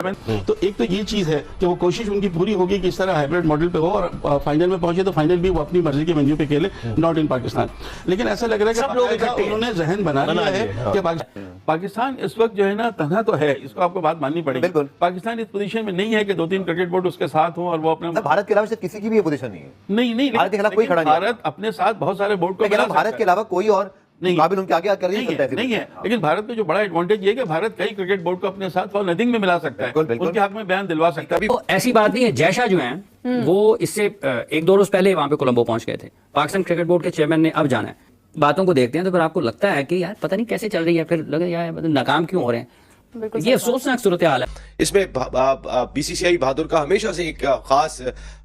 तो एक तो ये चीज है कि वो कोशिश उनकी पूरी होगी कि इस तरह हाइब्रिड मॉडल पे हो और फाइनल में पहुंचे तो फाइनल भी वो अपनी मर्जी के वेन्यू पे खेले, नॉट इन पाकिस्तान। लेकिन ऐसा लग रहा है कि उन्होंने जहन बना लिया है कि पाकिस्तान इस वक्त जो है ना तन्हा तो है, इसको आपको बात माननी पड़ेगी। पाकिस्तान इस पोजीशन में नहीं है कि 2-3 क्रिकेट बोर्ड उसके साथ हो और वो अपने भारत के अलावा किसी की भी पोजीशन नहीं है। नहीं, भारत के खिलाफ कोई खड़ा नहीं। भारत अपने साथ बहुत सारे बोर्ड को, भारत के अलावा कोई और काबिल उनके आगे कर नहीं है। लेकिन भारत का जो बड़ा एडवांटेज ये है कि भारत कई क्रिकेट बोर्ड को अपने साथ फॉर नथिंग में मिला सकता है, उनके हक में बयान दिलवा सकता है। तो ऐसी बात नहीं है। जयशाह जो हैं वो इससे 1-2 रोज पहले वहां पे कोलंबो पहुंच गए थे। पाकिस्तान क्रिकेट बोर्ड के चेयरमैन ने अब जाना है। बातों को देखते हैं तो फिर आपको लगता है कि यार पता नहीं कैसे चल रही है, फिर लगे यार नाकाम क्यों हो रहे हैं। ये अफसोसनाक सूरत हाल है। इसमें बीसीसीआई बहादुर का हमेशा से एक खास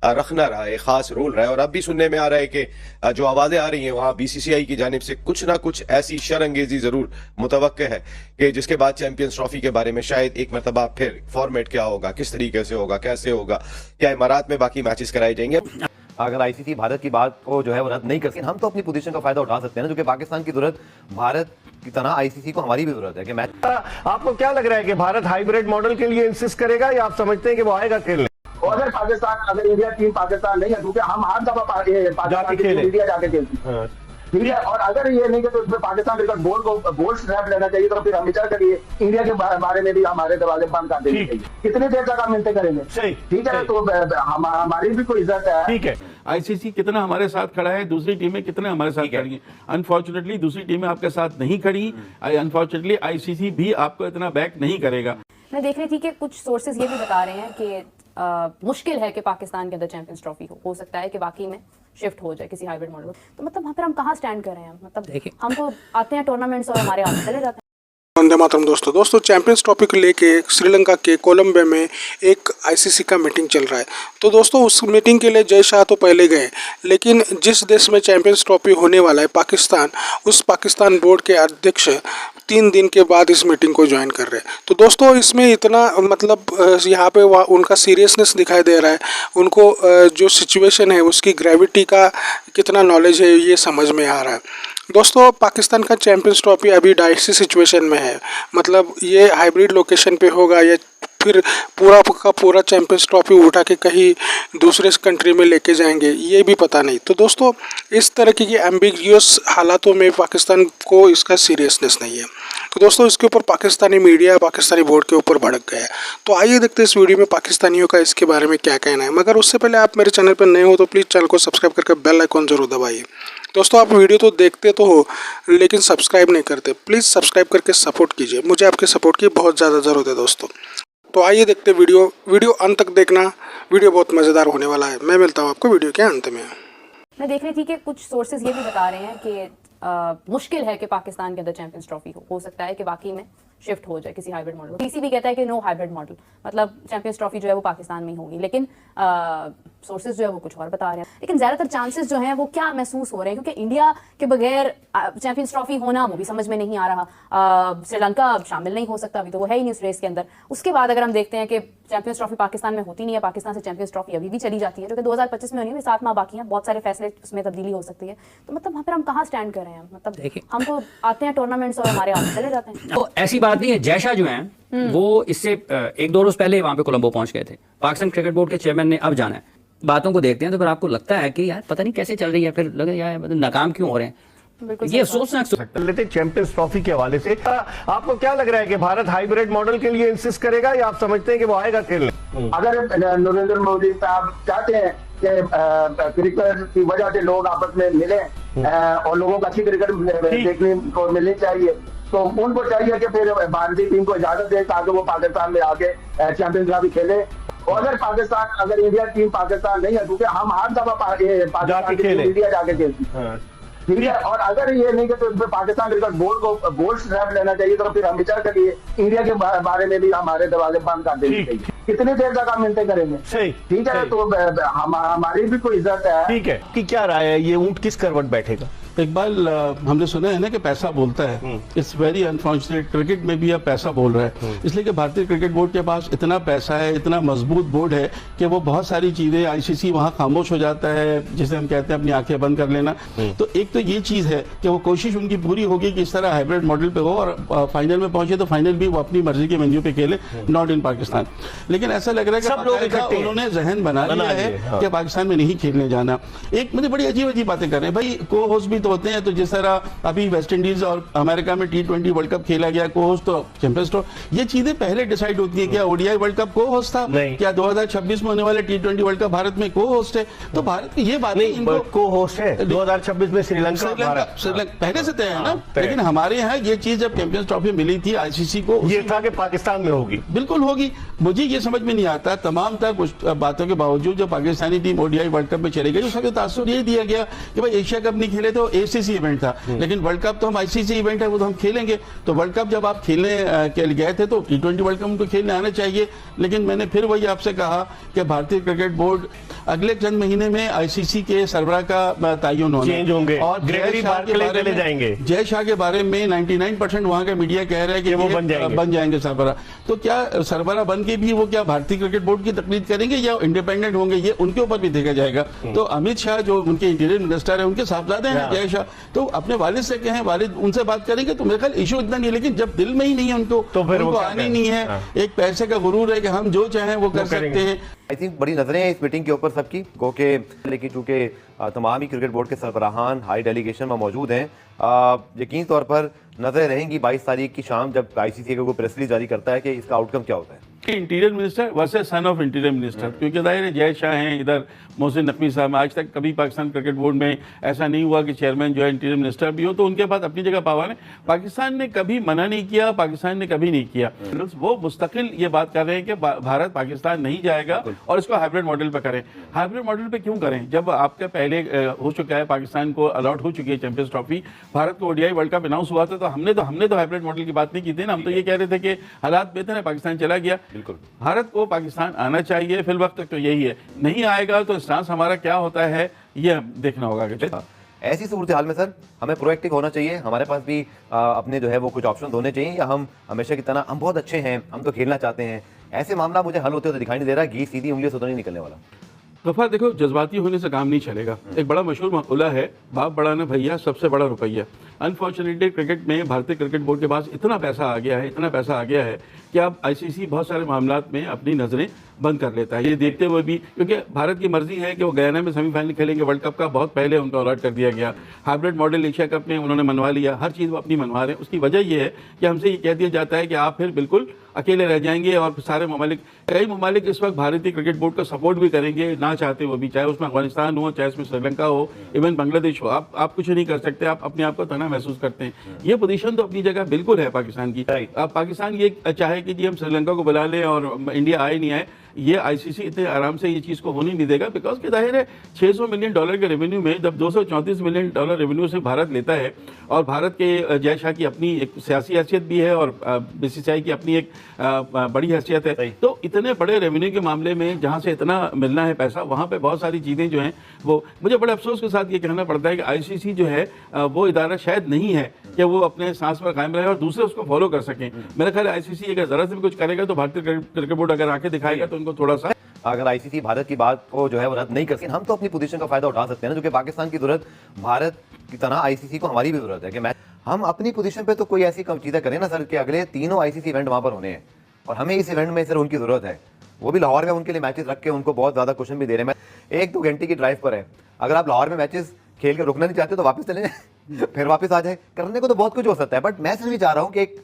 रखना रहा है, खास रोल रहा है। और अब भी सुनने में आ रहा है कि जो आवाजें आ रही हैं वहां बीसीसीआई की जानिब से कुछ ना कुछ ऐसी शर्अंगेजी जरूर मुतवक्के है कि जिसके बाद चैंपियंस ट्रॉफी के बारे में शायद एक मरतबा फिर फॉर्मेट क्या होगा, किस तरीके से होगा, कैसे होगा, क्या इमारात में बाकी मैचेस कराए जाएंगे। अगर आईसीसी भारत की बात को जो है वो रद्द नहीं कर सकते, हम तो अपनी पोजीशन का फायदा उठा सकते हैं ना, जो कि पाकिस्तान की जरूरत भारत की तरह आईसीसी को हमारी भी जरूरत है कि मैच। आपको क्या लग रहा है कि भारत हाइब्रिड मॉडल के लिए इंसिस्ट करेगा या आप समझते हैं कि वो आएगा खेलने? अगर पाकिस्तान, अगर इंडिया टीम पाकिस्तान नहीं है क्योंकि हम हर दफा पाकिस्तान की इंडिया जाके खेलती है, ठीक है। और अगर ये नहीं कि तो उसमें पाकिस्तान क्रिकेट बोर्ड को बोल्ड स्टेप लेना चाहिए, तो फिर हम विचार करिए इंडिया के बारे में भी हमारे दरवाजे बंद कर देने चाहिए। कितनी देर तक हम मिलते करेंगे, ठीक है। तो हमारी भी कोई इज्जत है, ठीक है। आईसीसी कितना हमारे साथ खड़ा है, दूसरी टीमें कितने हमारे साथ खड़ी हैं। अनफॉर्चुनेटली दूसरी टीमें आपके साथ नहीं खड़ी, अनफॉर्चुनेटली आईसीसी भी आपको इतना बैक नहीं करेगा। मैं देख रही थी कि कुछ सोर्सेज ये भी बता रहे हैं कि मुश्किल है कि पाकिस्तान के अंदर चैंपियंस ट्रॉफी हो सकता है कि बाकी में शिफ्ट हो जाए किसी हाइब्रिड मॉडल। तो मतलब वहाँ पर हम कहाँ स्टैंड कर रहे हैं, मतलब हम तो आते हैं टूर्नामेंट्स और हमारे हाथ चले जाते हैं। वंदे मातरम दोस्तों चैंपियंस ट्रॉफी को लेके श्रीलंका के कोलंबो में एक आईसीसी का मीटिंग चल रहा है। तो दोस्तों उस मीटिंग के लिए जय शाह तो पहले गए, लेकिन जिस देश में चैंपियंस ट्रॉफी होने वाला है पाकिस्तान, उस पाकिस्तान बोर्ड के अध्यक्ष 3 दिन के बाद इस मीटिंग को ज्वाइन कर रहे हैं। तो दोस्तों इसमें इतना मतलब यहाँ पे उनका सीरियसनेस दिखाई दे रहा है, उनको जो सिचुएशन है उसकी ग्रेविटी का कितना नॉलेज है ये समझ में आ रहा है। दोस्तों पाकिस्तान का चैंपियंस ट्रॉफी अभी डाइसी सिचुएशन में है, मतलब ये हाइब्रिड लोकेशन पे होगा या फिर पूरा का पूरा चैंपियंस ट्रॉफी उठा के कहीं दूसरे कंट्री में लेके जाएंगे ये भी पता नहीं। तो दोस्तों इस तरह की एम्बिग्यूअस हालातों में पाकिस्तान को इसका सीरियसनेस नहीं है। तो दोस्तों इसके ऊपर पाकिस्तानी मीडिया, पाकिस्तानी बोर्ड के ऊपर भड़क गया है। तो आइए देखते हैं इस वीडियो में पाकिस्तानियों का इसके बारे में क्या कहना है। मगर उससे पहले आप मेरे चैनल पर नए हो तो प्लीज़ चैनल को सब्सक्राइब करके बेल आइकॉन जरूर दबाइए। दोस्तों आप वीडियो तो देखते तो हो लेकिन सब्सक्राइब नहीं करते, प्लीज़ सब्सक्राइब करके सपोर्ट कीजिए, मुझे आपके सपोर्ट की बहुत ज़्यादा ज़रूरत है दोस्तों। तो आइए देखते वीडियो अंत तक देखना, वीडियो बहुत मज़ेदार होने वाला है। मैं मिलता हूँ आपको वीडियो के अंत में। मैं देख रही थी कि कुछ सोर्सेज ये भी बता रहे हैं कि मुश्किल है कि पाकिस्तान के अंदर चैंपियंस ट्रॉफी हो सकता है कि बाकी में शिफ्ट हो जाए किसी हाइब्रिड मॉडल। पीसी भी कहता है कि नो हाइब्रिड मॉडल, मतलब चैंपियंस ट्रॉफी जो है वो पाकिस्तान में ही होगी, लेकिन सोर्सेज जो है वो कुछ और बता रहे हैं। लेकिन ज़्यादातर चांसेस जो हैं वो क्या महसूस हो रहे हैं, क्योंकि इंडिया के बगैर चैंपियंस ट्रॉफी होना वो भी समझ में नहीं आ रहा। श्रीलंका शामिल नहीं हो सकता, अभी तो वो है ही नहीं उस रेस के अंदर। उसके बाद अगर हम देखते हैं कि चैंपियंस ट्रॉफी पाकिस्तान में होती नहीं है, पाकिस्तान से चैंपियंस ट्रॉफी अभी भी चली जाती है, जो कि 2025 में होनी है, 7 माह बाकी हैं, बहुत सारे फैसले उसमें तब्दीली हो सकती है। तो मतलब वहाँ पर हम कहाँ स्टैंड कर रहे हैं, मतलब हम तो आते हैं टूर्नामेंट्स और हमारे हाथ चले जाते हैं। तो ऐसी बात नहीं है। जयशाह जो हैं वो इससे 1-2 रोज पहले वहां पे कोलंबो पहुंच गए थे। पाकिस्तान क्रिकेट बोर्ड के चेयरमैन ने अब जाना है। बातों को देखते हैं तो फिर आपको लगता है कि यार पता नहीं कैसे चल रही है, फिर लगे यार नाकाम क्यों हो रहे हैं। ये अफसोसनाक लेते चैंपियंस ट्रॉफी के हवाले से आपको क्या लग रहा है कि भारत हाइब्रिड मॉडल के लिए इंसिस्ट करेगा या आप समझते हैं कि वो आएगा खेलने? अगर नरेंद्र मोदी साहब चाहते हैं कि क्रिकेट की वजह से लोग आपस में मिले और लोगों को अच्छी क्रिकेट देखने को मिलनी चाहिए, तो उनको चाहिए कि फिर भारतीय टीम को इजाजत दे ताकि वो पाकिस्तान में आके चैंपियंस ट्रॉफी खेले। और अगर पाकिस्तान, अगर इंडिया टीम पाकिस्तान नहीं है क्योंकि हम हर दफा पाकिस्तान की इंडिया जाके खेलती है, ठीक है। और अगर ये नहीं कि तो पाकिस्तान क्रिकेट बोर्ड को बोल्ड स्टेप लेना चाहिए, तो फिर हम विचार करिए इंडिया के बारे में भी हमारे दरवाजे बंद कर देने चाहिए। कितनी देर तक हम मिलते करेंगे, ठीक है। तो हमारी भी कोई इज्जत है, ठीक है। कि क्या राय है, ये ऊंट किस करवट बैठेगा? इकबाल, हमने सुना है ना कि पैसा बोलता है। इट्स वेरी अनफॉर्चुनेट, क्रिकेट में भी अब पैसा बोल रहा है, इसलिए कि भारतीय क्रिकेट बोर्ड के पास इतना पैसा है, इतना मजबूत बोर्ड है कि वो बहुत सारी चीजें, आईसीसी वहां खामोश हो जाता है, जिसे हम कहते हैं अपनी आंखें बंद कर लेना। तो एक तो ये चीज है कि वो कोशिश उनकी पूरी होगी कि इस तरह हाइब्रिड मॉडल पे हो और फाइनल में पहुंचे तो फाइनल भी वो अपनी मर्जी के वेन्यू पे खेले, नॉट इन पाकिस्तान। लेकिन ऐसा लग रहा है सब लोग कि इकट्ठे उन्होंने जहन बना लिया है कि पाकिस्तान में नहीं खेलने जाना। एक मुझे बड़ी अजीब अजीब बातें कर रहे हैं भाई, को होस्ट भी तो होते हैं। तो जिस तरह अभी वेस्ट इंडीज और अमेरिका में T20 वर्ल्ड कप खेला गया, को होस्ट तो चैंपियंस ट्रॉफी, ये चीजें पहले डिसाइड होती है। क्या ओडीआई वर्ल्ड कप को होस्ट था? क्या 2026 में होने वाले T20 वर्ल्ड कप भारत में को होस्ट है? तो भारत की ये बात नहीं, को होस्ट है 2026 में श्रीलंका पहले से तय है ना। लेकिन हमारे यहाँ ये चीज जब चैंपियंस ट्रॉफी मिली थी आईसीसी को, ये था कि पाकिस्तान में होगी, बिल्कुल होगी। मुझे ये समझ में नहीं आता तमाम तक बातों के बावजूद जो Pakistani team ODI world cup में चले गई, उसका तासुर यही दिया गया कि भाई एशिया कप नहीं खेले तो एसीसी इवेंट था, लेकिन वर्ल्ड कप तो हम आईसीसी इवेंट है, वो तो हम खेलेंगे। तो वर्ल्ड कप जब आप खेलने के लिए गए थे तो T20 वर्ल्ड कप उनको खेलने आना चाहिए। लेकिन मैंने फिर वही आपसे कहा कि भारतीय क्रिकेट बोर्ड अगले चंद महीने में आईसीसी के सरबराह का तयन होना, चेंज होंगे और ग्रेगरी बार्कले चले जाएंगे। जय शाह के बारे में 99% वहां का मीडिया कह रहा है कि वो बन जाएंगे सरबराह। तो क्या सरबराह बन के भी वो क्या भारतीय क्रिकेट बोर्ड की तकलीद करेंगे या इंडिपेंडेंट होंगे, ये उनके ऊपर भी देखा जाएगा। तो अमित शाह जो उनके इंटीरियर मिनिस्टर है, उनके साहबजादे हैं जय शाह, तो अपने वालिद से कहें, वालिद उनसे बात करेंगे तो मेरे ख्याल इशू इतना नहीं है। लेकिन जब दिल में ही नहीं है उनको, तो फिर उनको आनी नहीं है। एक पैसे का गुरूर है कि हम जो चाहें वो कर सकते हैं। आई थिंक बड़ी नजरें हैं इस मीटिंग के ऊपर सबकी को के, लेकिन चूंकि तमाम ही क्रिकेट बोर्ड के सरबराहान हाई डेलीगेशन में मौजूद हैं, यकीन तौर पर नजरें रहेंगी 22 तारीख की शाम जब आईसीसी को प्रेस रिलीज जारी करता है कि इसका आउटकम क्या होता है। Interior minister versus son of interior minister, क्योंकि जाहिर है जय शाह हैं, इधर मोहसिन नकवी साहब। आज तक कभी पाकिस्तान क्रिकेट बोर्ड में ऐसा नहीं हुआ कि चेयरमैन जो है इंटीरियर मिनिस्टर भी हो, तो उनके पास अपनी जगह पावर है। पाकिस्तान ने कभी मना नहीं किया, पाकिस्तान ने कभी नहीं किया। वो मुस्तकिल ये बात कर रहे हैं कि भारत पाकिस्तान नहीं जाएगा और इसको हाइब्रिड मॉडल पर करें। हाइब्रिड मॉडल पर क्यों करें जब आपका पहले हो चुका है, पाकिस्तान को अलॉट हो चुकी है चैंपियंस ट्रॉफी, भारत को ओडीआई वर्ल्ड कप अनाउंस हुआ था, तो हमने तो हाइब्रिड मॉडल की बात नहीं की थी ना। हम तो ये कह रहे थे कि हालात बेहतर है, पाकिस्तान चला गया। बिल्कुल, भारत को पाकिस्तान आना चाहिए, फिल वक्त तक तो यही है। नहीं आएगा तो स्टांस हमारा क्या होता है ये देखना होगा। ऐसी सूरत हाल में सर हमें प्रोएक्टिव होना चाहिए, हमारे पास भी अपने जो है वो कुछ ऑप्शन होने चाहिए, या हम हमेशा की तरह हम बहुत अच्छे हैं, हम तो खेलना चाहते हैं, ऐसे मामला मुझे हल होते हुए दिखाई नहीं दे रहा। घी सीधी उंगलियों से तो नहीं निकलने वाला। गफार देखो, जज्बाती होने से काम नहीं चलेगा। एक बड़ा मशहूर मकूला है, बाप बड़ा ना भैया, सबसे बड़ा रुपया। अनफॉर्चुनेटली क्रिकेट में भारतीय क्रिकेट बोर्ड के पास इतना पैसा आ गया है, इतना पैसा आ गया है कि अब आईसीसी बहुत सारे मामलात में अपनी नजरें बंद कर लेता है। ये देखते हुए भी, क्योंकि भारत की मर्जी है कि वो गयाना में सेमीफाइनल खेलेंगे, वर्ल्ड कप का बहुत पहले उनको अलॉट कर दिया गया। हाइब्रिड मॉडल एशिया कप में उन्होंने मनवा लिया, हर चीज़ वो अपनी मनवा रहे हैं। उसकी वजह यह है कि हमसे ये कह दिया जाता है कि आप फिर बिल्कुल अकेले रह जाएंगे और सारे ममालिक, कई ममालिक इस वक्त भारतीय क्रिकेट बोर्ड का सपोर्ट भी करेंगे ना चाहते वो भी, चाहे उसमें अफगानिस्तान हो, चाहे उसमें श्रीलंका हो, इवन बांग्लादेश हो। आप कुछ नहीं कर सकते, आप अपने आप को तना महसूस करते हैं। ये पोजीशन तो अपनी जगह बिल्कुल है पाकिस्तान की। अब पाकिस्तान ये चाहे कि जी हम श्रीलंका को बुला लें और इंडिया आए नहीं आए, ये आईसीसी इतने आराम से ये चीज़ को होने नहीं देगा। बिकॉज कि जाहिर है $600 मिलियन के रेवेन्यू में जब $234 मिलियन रेवेन्यू से भारत लेता है, और भारत के जय शाह की अपनी एक सियासी हैसियत भी है और बीसीसीआई की अपनी एक बड़ी हैसियत है, तो इतने बड़े रेवेन्यू के मामले में जहाँ से इतना मिलना है पैसा, वहाँ पे बहुत सारी चीज़ें जो हैं वो, मुझे बड़े अफसोस के साथ ये कहना पड़ता है कि आईसीसी जो है वो इदारा शायद नहीं है कि वो अपने सांस पर कायम रहे और दूसरे उसको फॉलो कर सकें। मेरा ख्याल है आईसीसी अगर जरा से भी कुछ करेगा तो भारतीय क्रिकेट बोर्ड अगर आके दिखाएगा तो उनको थोड़ा सा, अगर आईसीसी भारत की बात को जो है वो रद्द नहीं करती, हम तो अपनी पोजीशन का फायदा उठा सकते हैं ना, जो कि पाकिस्तान की जरूरत भारत की तरह आईसीसी को हमारी भी जरूरत है कि मैं हम अपनी पोजीशन पे तो कोई ऐसी चीजें करें ना सर कि अगले तीनों आईसीसी इवेंट वहां पर होने हैं और हमें इस इवेंट में सर उनकी जरूरत है, वो भी लाहौर में उनके लिए मैचेस रख के उनको बहुत ज्यादा क्वेश्चन भी दे रहे हैं। मैं 1-2 घंटे की ड्राइव पर है, अगर आप लाहौर में मैचेस खेल के रुकना नहीं चाहते तो वापस चले जाए फिर वापस आ जाए, करने को तो बहुत कुछ हो सकता है। बट मैं सिर्फ चाह रहा हूँ कि एक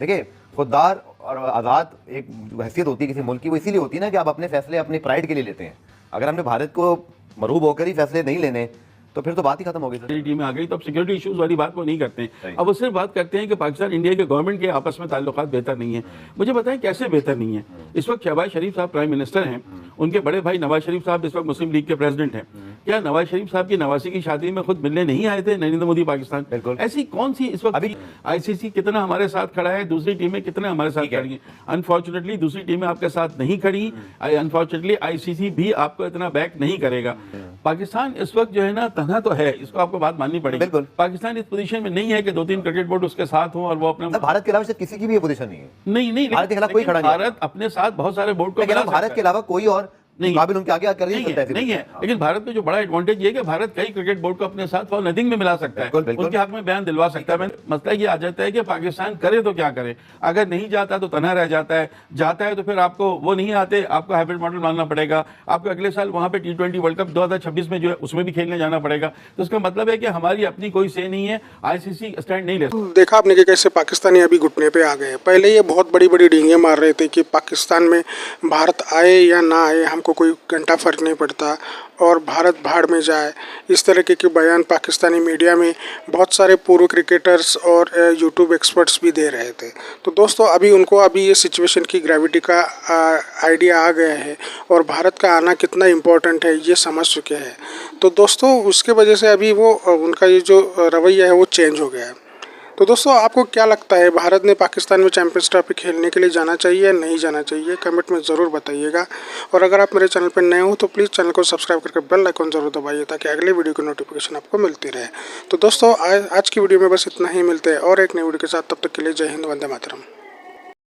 देखिए खुददार और आज़ाद एक हैसियत होती है किसी मुल्क की, वो इसीलिए होती है ना कि आप अपने फैसले अपने प्राइड के लिए लेते हैं। अगर हमने भारत को मरूब होकर ही फैसले नहीं लेने तो फिर तो बात ही खत्म हो गई सर। टीम में आ गई तो अब सिक्योरिटी इश्यूज वाली बात को नहीं करते हैं, अब वो सिर्फ बात करते हैं कि पाकिस्तान इंडिया के गवर्नमेंट के आपस में ताल्लुकात बेहतर नहीं है। मुझे बताएं कैसे बेहतर नहीं है? इस वक्त शहबाज शरीफ साहब प्राइम मिनिस्टर हैं, उनके बड़े भाई नवाज शरीफ साहब इस वक्त मुस्लिम लीग के प्रेसिडेंट हैं। क्या नवाज शरीफ साहब की नवासी की शादी में खुद मिलने नहीं आए थे नरेंद्र मोदी पाकिस्तान? बिल्कुल। ऐसी कौन सी इस वक्त अभी आईसीसी कितना हमारे साथ खड़ा है, दूसरी टीमें कितना हमारे साथ खड़ी हैं? अनफॉर्चुनेटली दूसरी टीमें आपके साथ नहीं खड़ी, अनफॉर्चुनेटली आईसीसी भी आपको इतना बैक नहीं करेगा। पाकिस्तान इस वक्त जो है ना तनहा तो है, इसको आपको बात माननी पड़ेगी। बिल्कुल। पाकिस्तान इस पोजीशन में नहीं है कि 2-3 क्रिकेट बोर्ड उसके साथ हो और वो अपने भारत के अलावा शायद किसी की भी ये पोजीशन नहीं है। नहीं भारत के खिलाफ कोई खड़ा नहीं है। भारत अपने साथ बहुत सारे बोर्ड को मैं कह रहा हूं, मिला भारत सकता के है। अलावा कोई और नहीं काबिल उनके आगे कर ही नहीं सकता है, नहीं है। लेकिन भारत में जो बड़ा एडवांटेज ये है कि भारत कई क्रिकेट बोर्ड को अपने साथ फॉर नथिंग में मिला सकता है, बिल्कुल, बिल्कुल। उनके हक में बयान दिलवा सकता है। मसला ये आ जाता है कि पाकिस्तान करे तो क्या करे, अगर नहीं जाता तो तनहा रह जाता है, जाता है तो फिर आपको वो नहीं आते, आपको हाइब्रिड मॉडल मानना पड़ेगा, आपको अगले साल वहां पे T20 वर्ल्ड कप 2026 में जो है उसमें भी खेलने जाना पड़ेगा। तो इसका मतलब है कि हमारी अपनी कोई से नहीं है, ICC स्टैंड नहीं ले सकती। देखा आपने कि कैसे पाकिस्तानी अभी घुटने पे आ गए। पहले ये बहुत बड़ी बड़ी डींगे मार रहे थे कि पाकिस्तान में भारत आए या ना आए हमको कोई घंटा फर्क नहीं पड़ता और भारत भाड़ में जाए, इस तरीके के बयान पाकिस्तानी मीडिया में बहुत सारे पूर्व क्रिकेटर्स और यूट्यूब एक्सपर्ट्स भी दे रहे थे। तो दोस्तों अभी ये सिचुएशन की ग्रेविटी का आइडिया आ गया है और भारत का आना कितना इम्पोर्टेंट है ये समझ चुके हैं। तो दोस्तों उसके वजह से अभी वो उनका ये जो रवैया है वो चेंज हो गया है। तो दोस्तों आपको क्या लगता है, भारत ने पाकिस्तान में चैंपियंस ट्रॉफी खेलने के लिए जाना चाहिए या नहीं जाना चाहिए, कमेंट में ज़रूर बताइएगा। और अगर आप मेरे चैनल पर नए हो तो प्लीज़ चैनल को सब्सक्राइब करके बेल आइकन ज़रूर दबाइए ताकि अगले वीडियो की नोटिफिकेशन आपको मिलती रहे। तो दोस्तों आज की वीडियो में बस इतना ही, मिलते हैं और एक नई वीडियो के साथ, तब तक के लिए जय हिंद, वंदे मातरम।